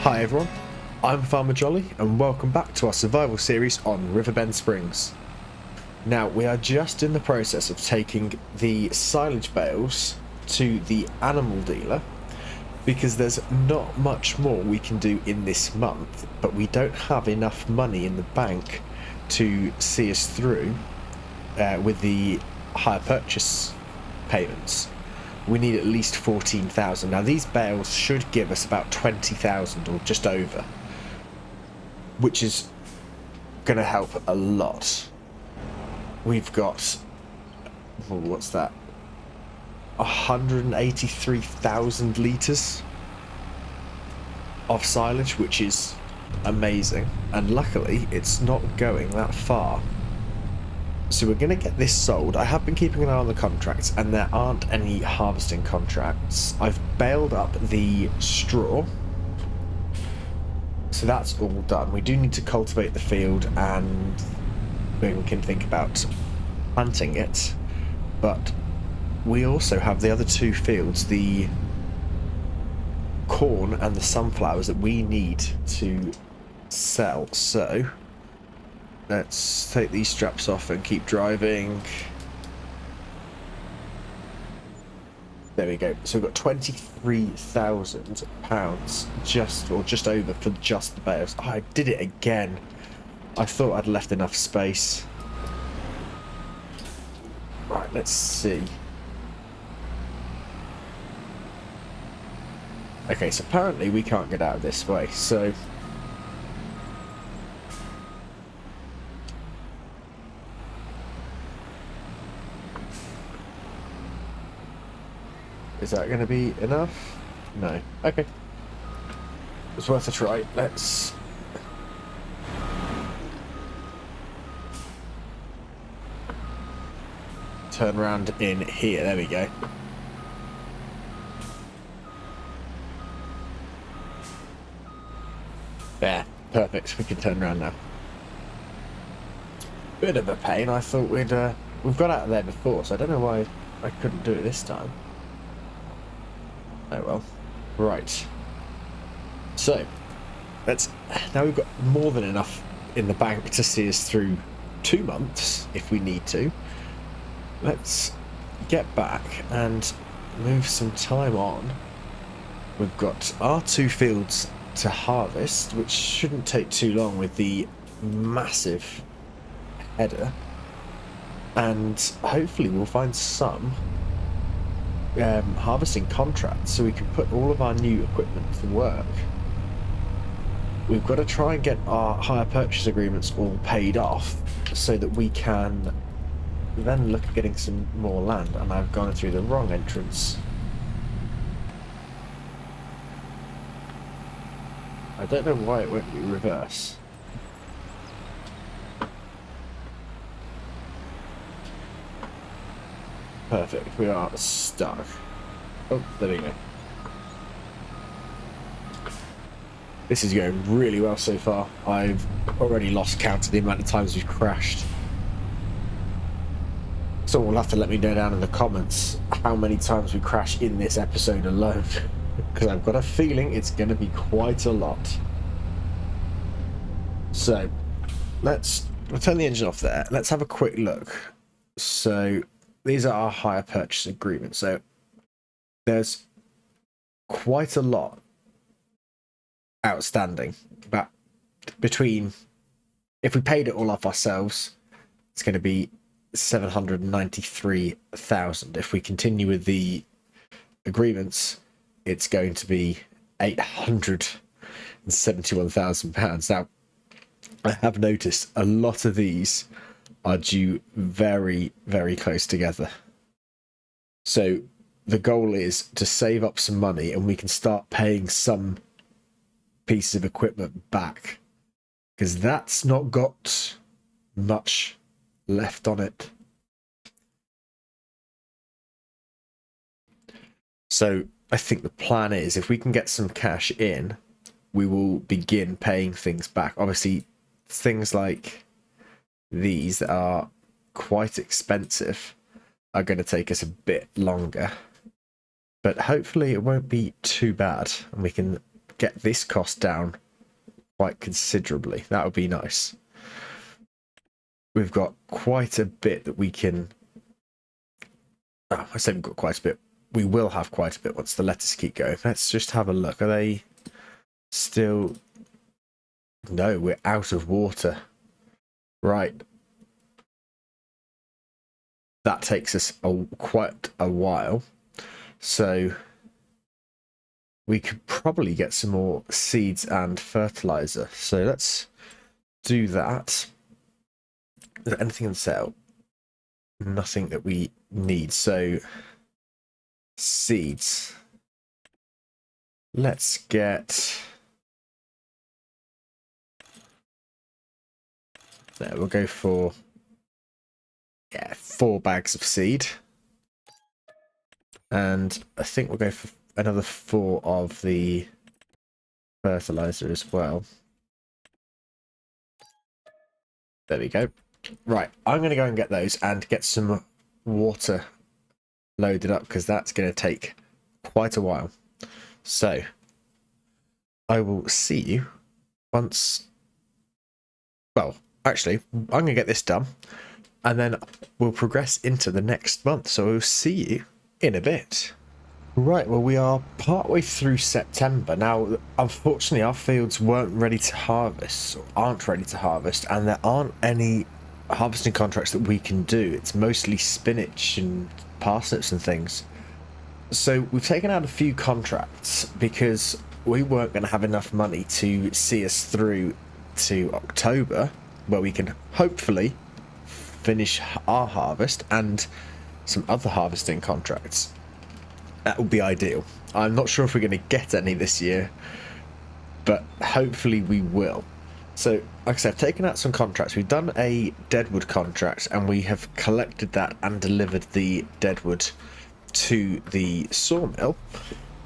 Hi everyone, I'm Farmer Jolly and welcome back to our survival series on Riverbend Springs. Now we are just in the process of taking the silage bales to the animal dealer because there's not much more we can do in this month, but we don't have enough money in the bank to see us through with the hire purchase payments. We need at least 14,000. Now these bales should give us about 20,000 or just over, which is going to help a lot. We've got, well, what's that? 183,000 litres of silage, which is amazing. And luckily, it's not going that far. So we're going to get this sold. I have been keeping an eye on the contracts, and there aren't any harvesting contracts. I've baled up the straw, so that's all done. We do need to cultivate the field, and we can think about planting it. But we also have the other two fields, the corn and the sunflowers, that we need to sell. So let's take these straps off and keep driving. There we go. So we've got £23,000 just over for just the bales. Oh, I did it again. I thought I'd left enough space. Right, let's see. Okay, so apparently we can't get out of this way, so is that going to be enough? No. Okay. It's worth a try. Let's turn around in here. There we go. There. Perfect. We can turn around now. Bit of a pain. I thought we've got out of there before, so I don't know why I couldn't do it this time. Oh well. Right. So, now we've got more than enough in the bank to see us through 2 months, if we need to. Let's get back and move some time on. We've got our 2 fields to harvest, which shouldn't take too long with the massive header. And hopefully we'll find some harvesting contracts so we can put all of our new equipment to work. We've got to try and get our hire purchase agreements all paid off so that we can then look at getting some more land. And I've gone through the wrong entrance. I don't know why it won't be reverse. Perfect, we are stuck. Oh, there we go. This is going really well so far. I've already lost count of the amount of times we've crashed. Someone will have to let me know down in the comments how many times we crash in this episode alone. Because I've got a feeling it's going to be quite a lot. So, we'll turn the engine off there. Let's have a quick look. So, these are our hire purchase agreements. So there's quite a lot outstanding. But between, if we paid it all off ourselves, it's going to be 793,000. If we continue with the agreements, it's going to be £871,000. Now, I have noticed a lot of these are due very, very close together. So the goal is to save up some money and we can start paying some pieces of equipment back, because that's not got much left on it. So I think the plan is, if we can get some cash in, we will begin paying things back. Obviously, things like these that are quite expensive are going to take us a bit longer, but hopefully it won't be too bad and we can get this cost down quite considerably. That would be nice. We've got quite a bit that we can... Oh, I say we've got quite a bit. We will have quite a bit once the letters keep going. Let's just have a look. Are they still... No, we're out of water. Right. That takes us quite a while. So we could probably get some more seeds and fertilizer. So let's do that. Is there anything in sale? Nothing that we need. So seeds. Let's get... There, we'll go for 4 bags of seed. And I think we'll go for another 4 of the fertilizer as well. There we go. Right, I'm going to go and get those and get some water loaded up because that's going to take quite a while. So, I will see you once... Well, actually, I'm going to get this done and then we'll progress into the next month. So we'll see you in a bit. Right, well, we are partway through September. Now, unfortunately, our fields weren't ready to harvest, or aren't ready to harvest, and there aren't any harvesting contracts that we can do. It's mostly spinach and parsnips and things. So we've taken out a few contracts because we weren't going to have enough money to see us through to October, where we can hopefully finish our harvest and some other harvesting contracts. That would be ideal. I'm not sure if we're going to get any this year, but hopefully we will. So, like I said, I've taken out some contracts. We've done a deadwood contract, and we have collected that and delivered the deadwood to the sawmill.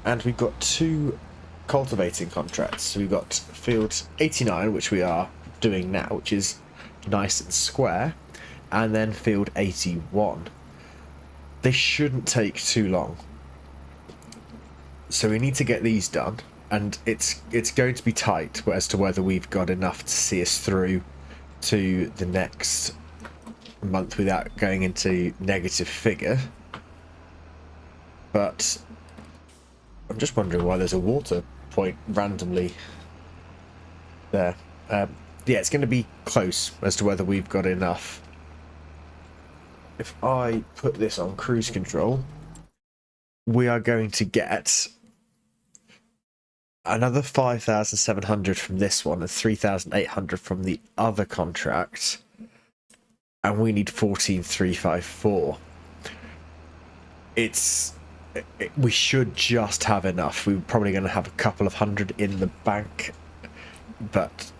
And we've got 2 cultivating contracts. So we've got field 89, which we are doing now, which is nice and square, and then field 81. They shouldn't take too long. So we need to get these done, and it's going to be tight as to whether we've got enough to see us through to the next month without going into negative figure. But I'm just wondering why there's a water point randomly there. Yeah, it's going to be close as to whether we've got enough. If I put this on cruise control, we are going to get another 5,700 from this one and 3,800 from the other contract, and we need 14,354. We should just have enough. We're probably going to have a couple of hundred in the bank, but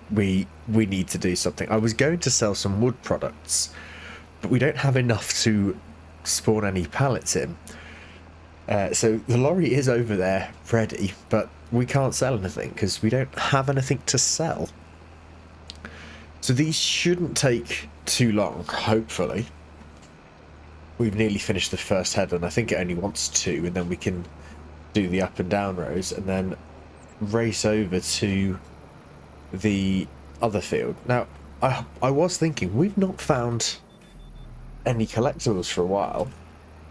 we need to do something. I was going to sell some wood products, but we don't have enough to spawn any pallets in. So the lorry is over there ready, but we can't sell anything because we don't have anything to sell. So these shouldn't take too long, hopefully. We've nearly finished the first header, and I think it only wants 2, and then we can do the up and down rows and then race over to the other field. Now, I was thinking, we've not found any collectibles for a while,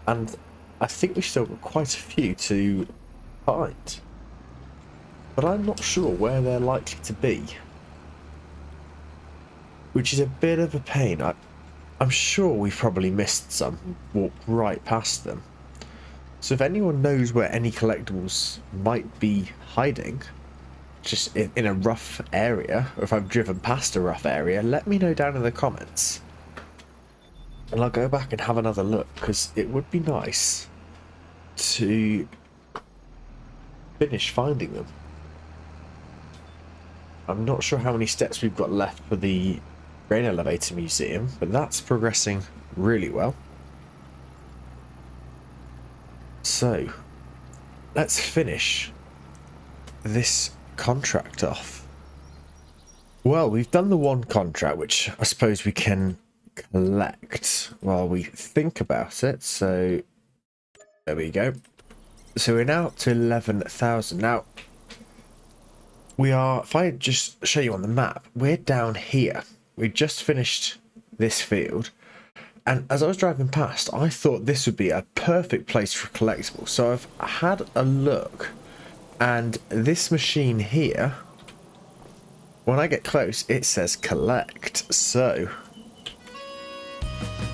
and I think we've still got quite a few to find, but I'm not sure where they're likely to be, which is a bit of a pain. I'm sure we've probably missed some, walked right past them. So if anyone knows where any collectibles might be hiding, just in a rough area, or if I've driven past a rough area, let me know down in the comments. And I'll go back and have another look, because it would be nice to finish finding them. I'm not sure how many steps we've got left for the grain elevator museum, but that's progressing really well. So, let's finish this contract off. Well, we've done the one contract, which I suppose we can collect while we think about it. So, there we go. So we're now up to 11,000. Now, we are, if I just show you on the map, we're down here. We just finished this field. And as I was driving past, I thought this would be a perfect place for collectibles. So I've had a look, and this machine here, when I get close, it says collect. So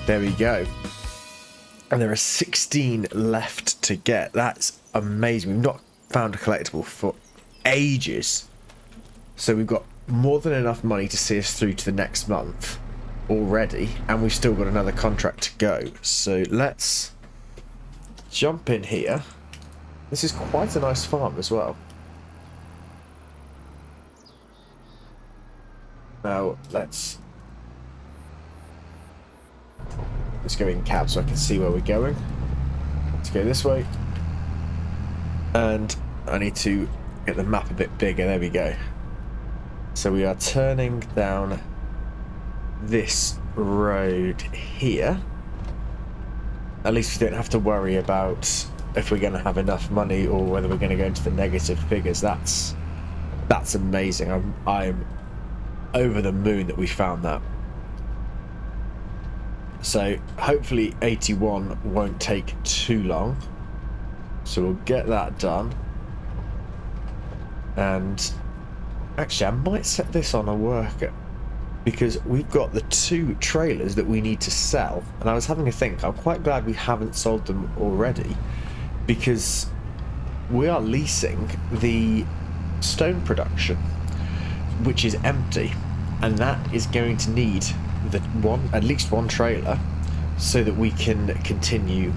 there we go. And there are 16 left to get. That's amazing. We've not found a collectible for ages. So we've got more than enough money to see us through to the next month already, and we've still got another contract to go. So let's jump in here. This is quite a nice farm as well. Now let's go in cab so I can see where we're going. Let's go this way, and I need to get the map a bit bigger. There we go. So we are turning down this road here. At least we don't have to worry about if we're going to have enough money or whether we're going to go into the negative figures. That's amazing. I'm over the moon that we found that. So hopefully 81 won't take too long. So we'll get that done. And actually I might set this on a worker, because we've got the 2 trailers that we need to sell, and I was having a think. I'm quite glad we haven't sold them already, because we are leasing the stone production, which is empty, and that is going to need at least one trailer so that we can continue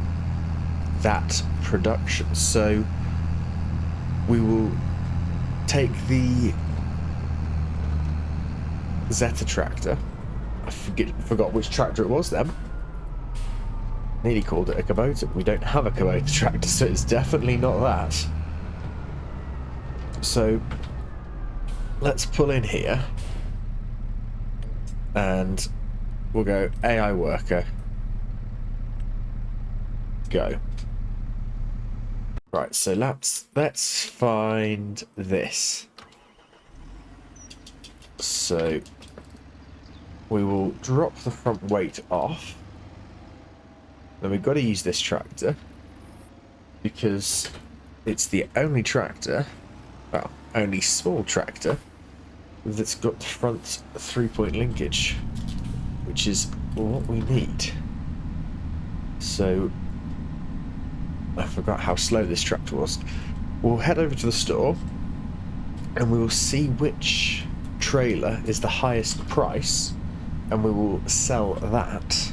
that production. So we will take the Zeta tractor. I forgot which tractor it was then. Nearly called it a Kubota. We don't have a Kubota tractor, so it's definitely not that. So let's pull in here and we'll go AI worker, go. Right, so let's find this. So we will drop the front weight off. Then we've got to use this tractor because it's the only tractor, well, only small tractor that's got the front 3-point linkage, which is what we need. So I forgot how slow this tractor was. We'll head over to the store and we will see which trailer is the highest price, and we will sell that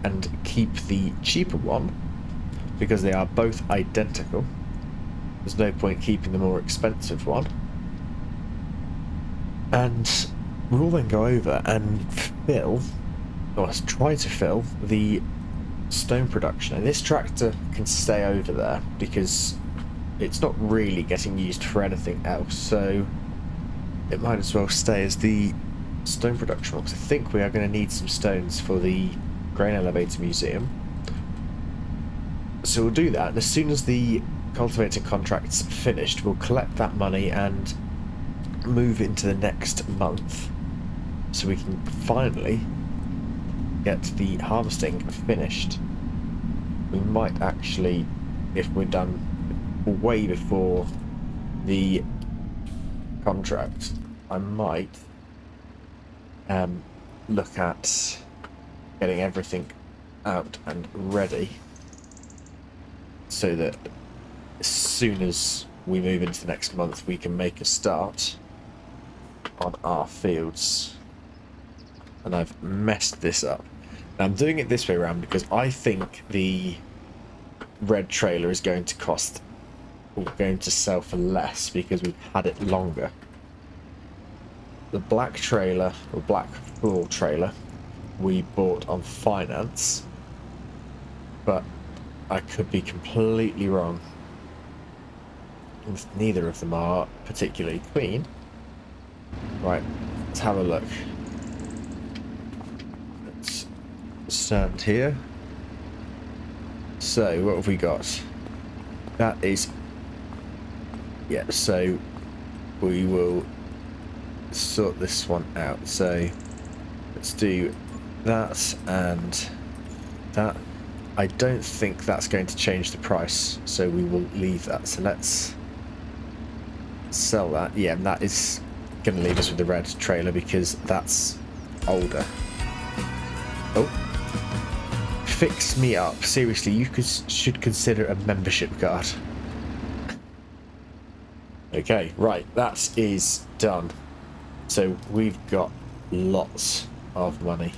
and keep the cheaper one because they are both identical. There's no point keeping the more expensive one. And we'll then go over and fill, or try to fill, the stone production. And this tractor can stay over there because it's not really getting used for anything else, so it might as well stay as the stone production one, because I think we are going to need some stones for the grain elevator museum. So we'll do that, and as soon as the cultivator contract's finished, we'll collect that money and move into the next month so we can finally get the harvesting finished. We might actually, if we're done way before the contract, I might look at getting everything out and ready so that as soon as we move into the next month we can make a start on our fields. And I've messed this up. Now I'm doing it this way around because I think the red trailer is going to cost, or going to sell for less because we've had it longer. The black trailer, or black floor trailer, we bought on finance, but I could be completely wrong. Neither of them are particularly clean. Right, let's have a look. Let's stand here. So, what have we got? That is... Yeah, so we will sort this one out. So let's do that and that. I don't think that's going to change the price, so we will leave that. So let's sell that. Yeah, and that is going to leave us with the red trailer because that's older. Oh. Fix me up. Seriously, you should consider a membership card. Okay, right, that is done. So we've got lots of money.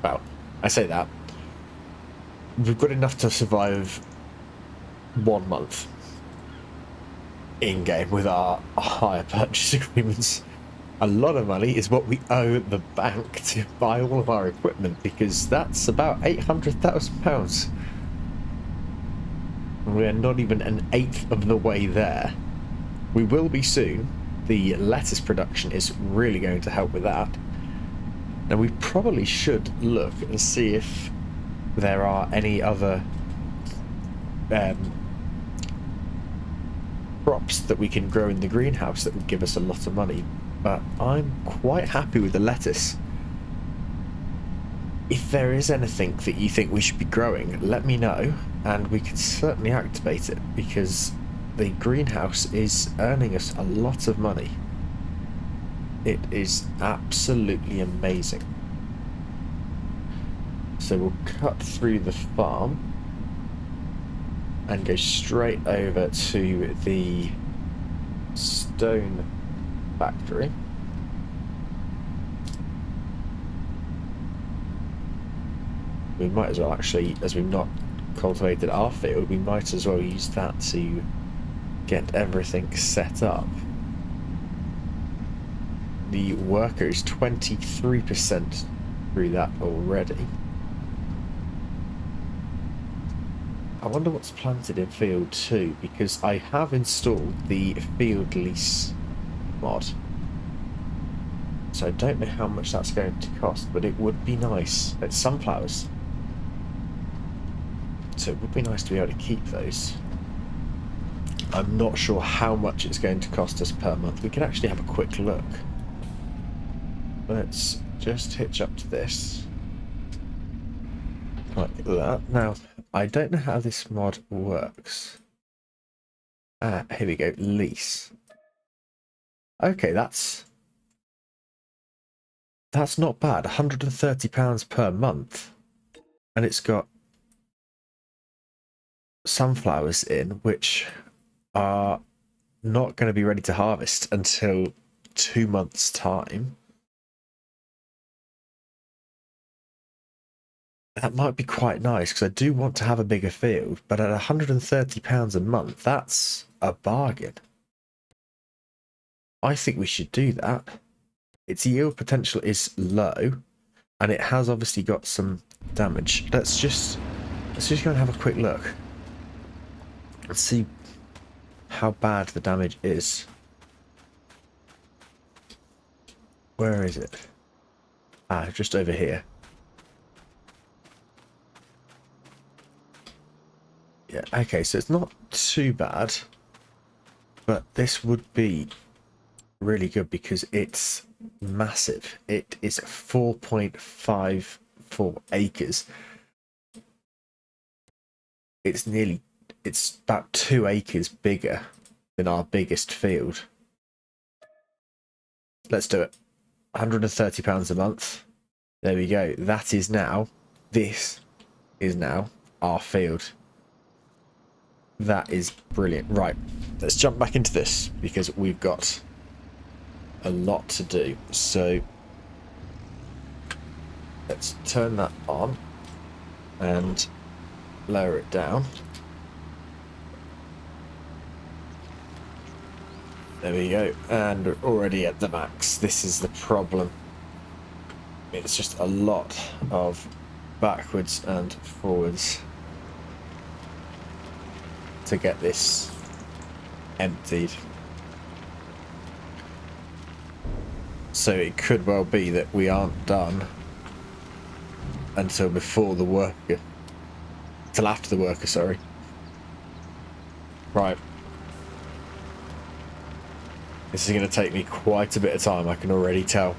Well, I say that. We've got enough to survive 1 month in-game with our hire purchase agreements. A lot of money is what we owe the bank to buy all of our equipment, because that's about £800,000. We're not even an eighth of the way there. We will be soon. The lettuce production is really going to help with that. Now we probably should look and see if there are any other crops that we can grow in the greenhouse that would give us a lot of money. But I'm quite happy with the lettuce. If there is anything that you think we should be growing, let me know and we can certainly activate it, because the greenhouse is earning us a lot of money. It is absolutely amazing. So we'll cut through the farm and go straight over to the stone factory. We might as well actually, as we've not cultivated our field, we might as well use that to get everything set up. The worker is 23% through that already. I wonder what's planted in field 2, because I have installed the field lease mod. So I don't know how much that's going to cost, but it would be nice. It's sunflowers. So it would be nice to be able to keep those. I'm not sure how much it's going to cost us per month. We can actually have a quick look. Let's just hitch up to this. Like that. Now, I don't know how this mod works. Here we go. Lease. Okay, that's not bad. £130 per month. And it's got sunflowers in, which are not going to be ready to harvest until 2 months' time. That might be quite nice, because I do want to have a bigger field, but at £130 a month, that's a bargain. I think we should do that. Its yield potential is low, and it has obviously got some damage. Let's just go and have a quick look. Let's see how bad the damage is. Where is it? Ah, just over here. Yeah, okay, so it's not too bad, but this would be really good because it's massive. It is 4.54 acres. It's about 2 acres bigger than our biggest field. Let's do it. £130 a month. There we go. This is now our field. That is brilliant. Right, let's jump back into this because we've got a lot to do. So let's turn that on and lower it down. There we go. And we're already at the max. This is the problem. It's just a lot of backwards and forwards to get this emptied. So it could well be that we aren't done until before the worker, till after the worker, sorry. Right. This is going to take me quite a bit of time, I can already tell.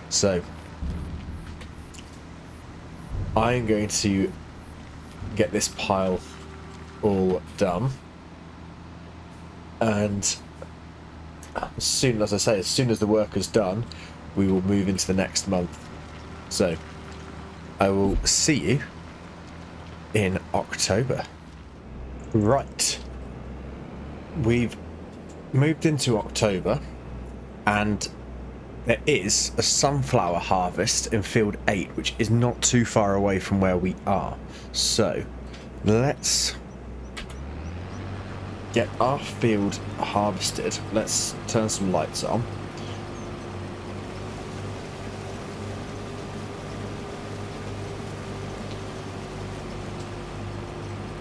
So, I'm going to get this pile all done. And as soon as the work is done, we will move into the next month. So, I will see you in October. Right. We've moved into October, and there is a sunflower harvest in field 8, which is not too far away from where we are. So, let's get our field harvested. Let's turn some lights on.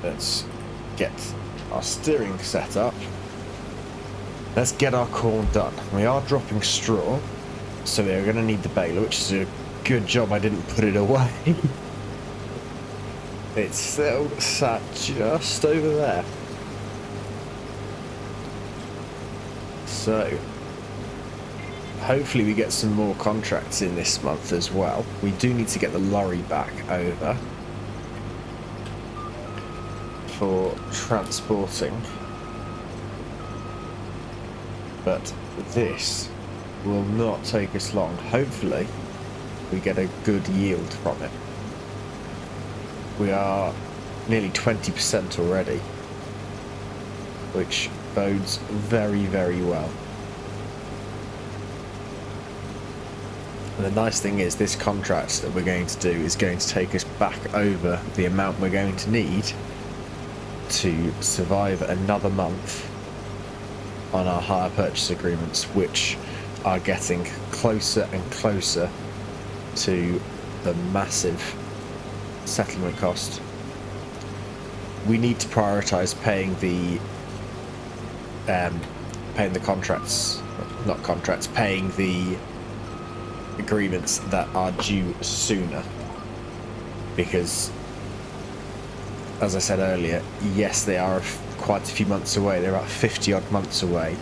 Let's get our steering set up. Let's get our corn done. We are dropping straw, so we are going to need the baler, which is a good job I didn't put it away. It's still sat just over there. So, hopefully we get some more contracts in this month as well. We do need to get the lorry back over for transporting. But this will not take us long. Hopefully we get a good yield from it. We are nearly 20% already, which bodes very, very well. And the nice thing is this contract that we're going to do is going to take us back over the amount we're going to need to survive another month on our hire purchase agreements, which are getting closer and closer to the massive settlement cost. We need to prioritise paying the paying the agreements that are due sooner, because as I said earlier, yes, they are quite a few months away. They're about 50 odd months away,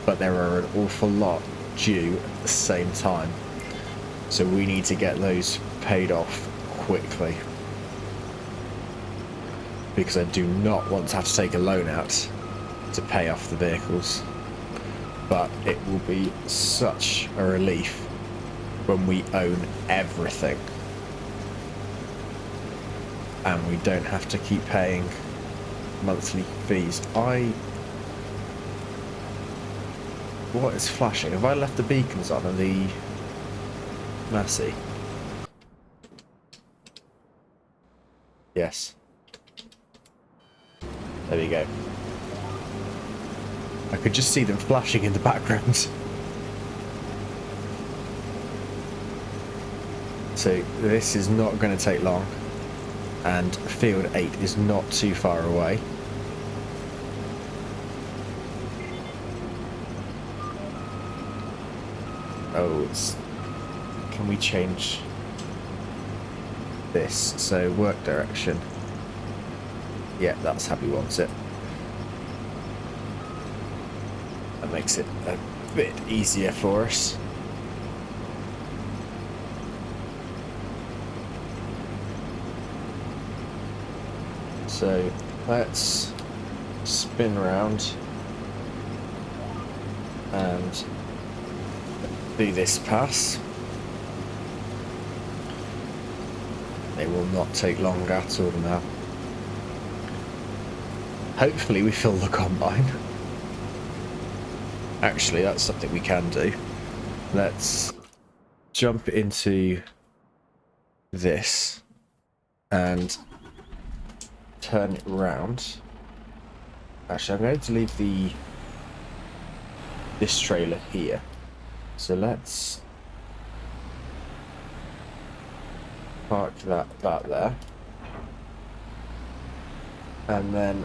but there are an awful lot due at the same time, so we need to get those paid off quickly, because I do not want to have to take a loan out to pay off the vehicles. But it will be such a relief when we own everything and we don't have to keep paying monthly fees. What is flashing? Have I left the beacons on and the Massey? Yes. There we go. I could just see them flashing in the background. So this is not going to take long, and field 8 is not too far away. Oh, it's... Can we change this? So work direction. Yeah, that's how we want it. That makes it a bit easier for us. So let's spin around and do this pass. It will not take long at all now. Hopefully we fill the combine. Actually, that's something we can do. Let's jump into this and turn it round. Actually, I'm going to leave this trailer here. So let's park that there. And then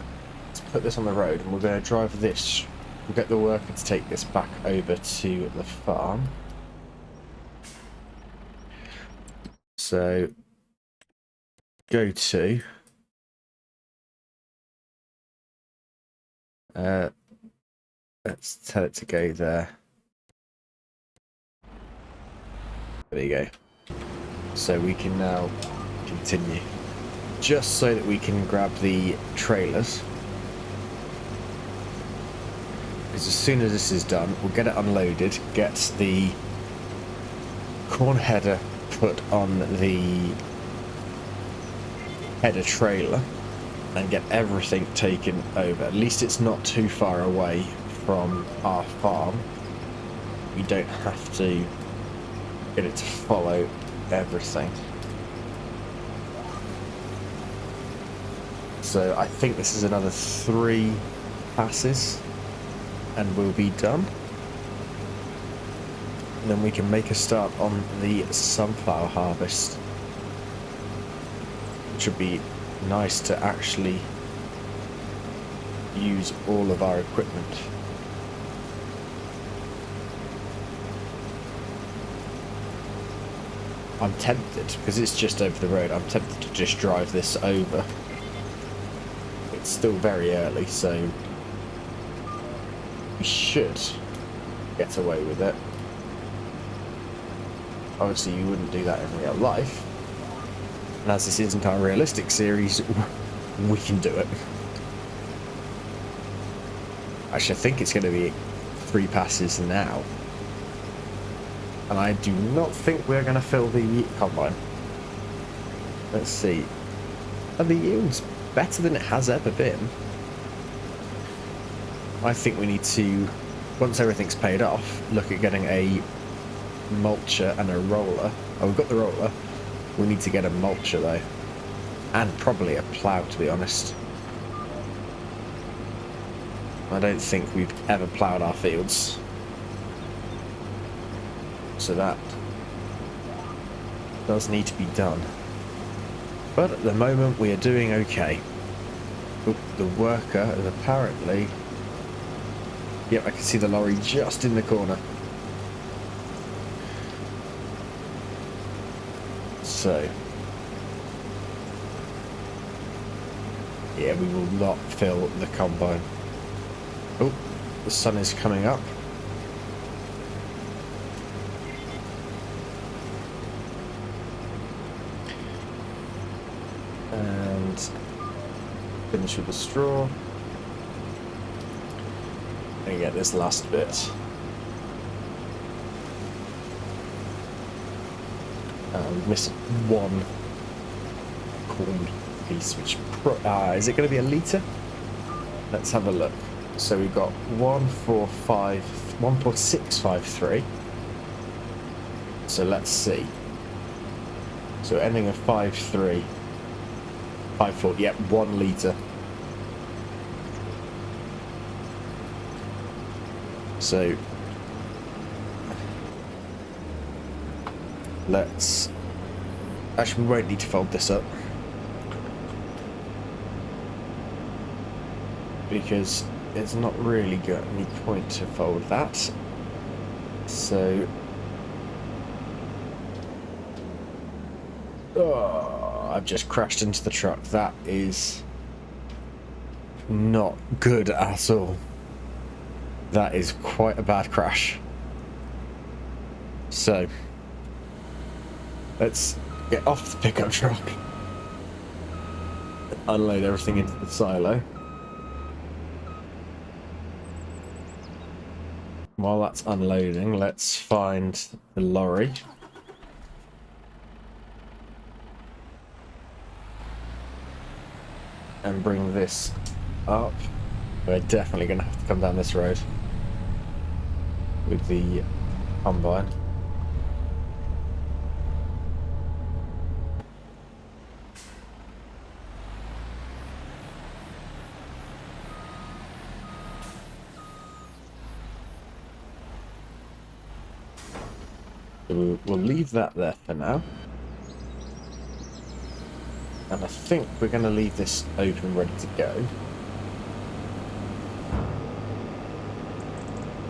let's put this on the road, and we're going to drive this. We'll get the worker to take this back over to the farm. So go to Let's tell it to go there. There you go. So we can now continue. Just so that we can grab the trailers. Because as soon as this is done, we'll get it unloaded, get the corn header put on the header trailer, and get everything taken over. At least it's not too far away from our farm. We don't have to get it to follow everything. So I think this is another 3 passes and we'll be done. And then we can make a start on the sunflower harvest, which would be nice to actually use all of our equipment. I'm tempted, because it's just over the road, I'm tempted to just drive this over. It's still very early, so we should get away with it. Obviously you wouldn't do that in real life, and as this isn't our realistic series, we can do it. Actually, I think it's going to be 3 passes now, and I do not think we're going to fill the combine. Let's see. Are the yields better than it has ever been? I think we need to, once everything's paid off, look at getting a mulcher and a roller. Oh, we've got the roller. We need to get a mulcher though, and probably a plough, to be honest. I don't think we've ever ploughed our fields, so that does need to be done. But at the moment we are doing okay. Oop, the worker is apparently... Yep, I can see the lorry just in the corner. So, yeah, we will not fill the combine. Oh, the sun is coming up. And finish with the straw. And get this last bit. We missed 1 corn piece, which is it going to be a litre? Let's have a look. So we've got 14653. So let's see. So ending of 53, 54. Yep, 1 litre. So let's... Actually, we won't need to fold this up, because it's not really got any point to fold that. So... Oh, I've just crashed into the truck. That is not good at all. That is quite a bad crash. So, let's get off the pickup truck, unload everything into the silo. While that's unloading, let's find the lorry. And bring this up. We're definitely going to have to come down this road with the combine. So we'll leave that there for now. And I think we're going to leave this open, ready to go.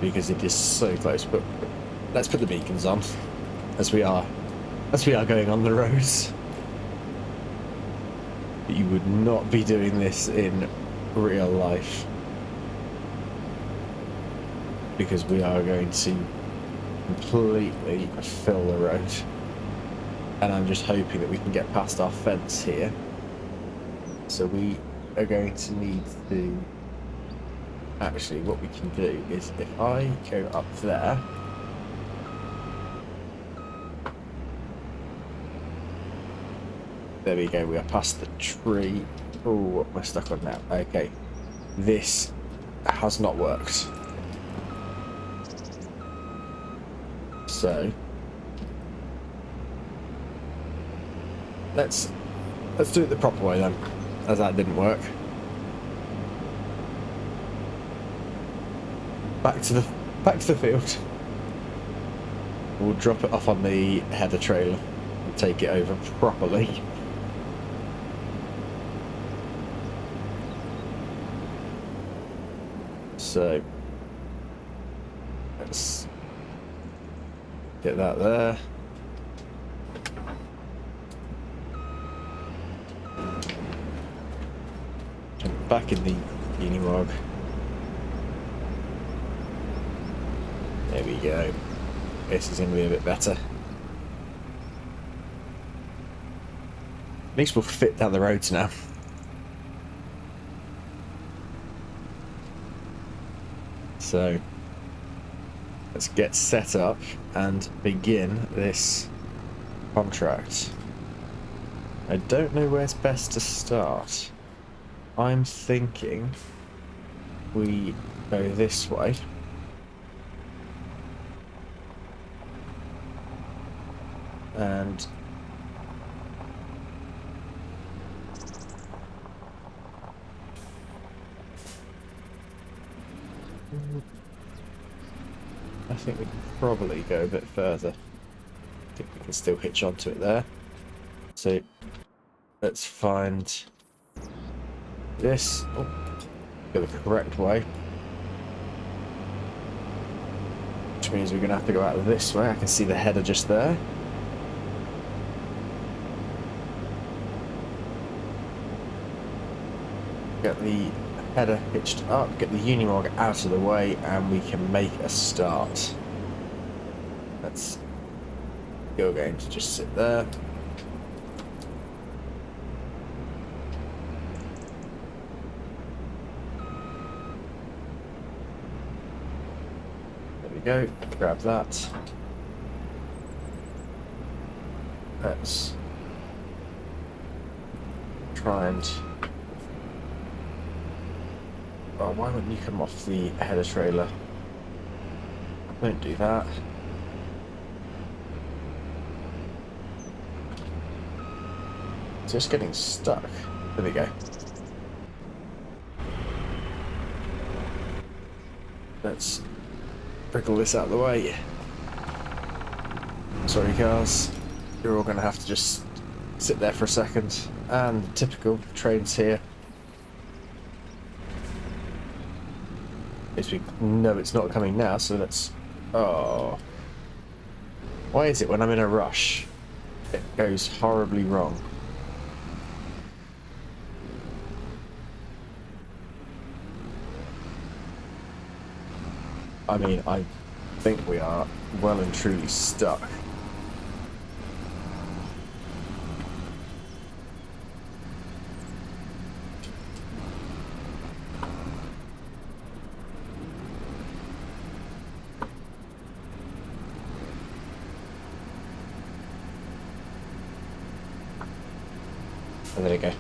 Because it is so close, but let's put the beacons on, as we are going on the roads. You would not be doing this in real life. because we are going to completely fill the road. And I'm just hoping that we can get past our fence here. So we are going to need to... Actually, what we can do is if I go up there... There we go, we are past the tree. Oh, what am I stuck on now? Okay. This has not worked. So... Let's do it the proper way then, as that didn't work. Back to the field. We'll drop it off on the header trailer and take it over properly. So let's get that there. Jump back in the Unimog. There we go. This is going to be a bit better. At least we'll fit down the roads now. So let's get set up and begin this contract. I don't know where's best to start. I'm thinking we go this way. And I think we can probably go a bit further. I think we can still hitch onto it there. So let's find this. Oh, go the correct way. Which means we're going to have to go out this way. I can see the header just there. Get the header hitched up, get the Unimog out of the way, and we can make a start. You're going to just sit there. There we go, grab that. Let's try and... Oh, why wouldn't you come off the header trailer? Don't do that. It's just getting stuck. There we go. Let's wriggle this out of the way. Sorry, cars. You're all going to have to just sit there for a second. And typical trains here. We know it's not coming now, so let's... Oh. Why is it when I'm in a rush, it goes horribly wrong? I mean, I think we are well and truly stuck. And there we go.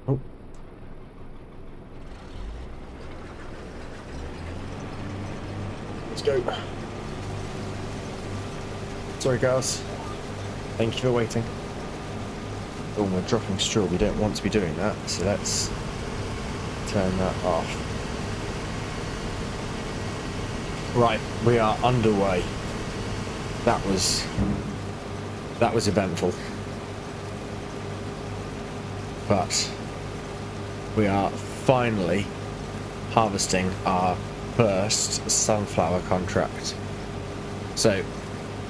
Oh. Let's go. Sorry, guys. Thank you for waiting. Oh, we're dropping straw. We don't want to be doing that, so let's turn that off. Right, we are underway. That was eventful. But we are finally harvesting our first sunflower contract. So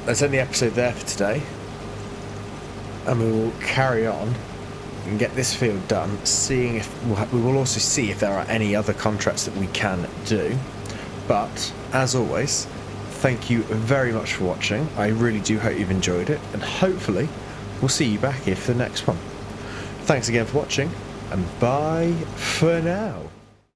let's end the episode there for today. and we will carry on and get this field done, seeing if we will also see if there are any other contracts that we can do. But as always, thank you very much for watching. I really do hope you've enjoyed it, and hopefully we'll see you back here for the next one. Thanks again for watching, and bye for now.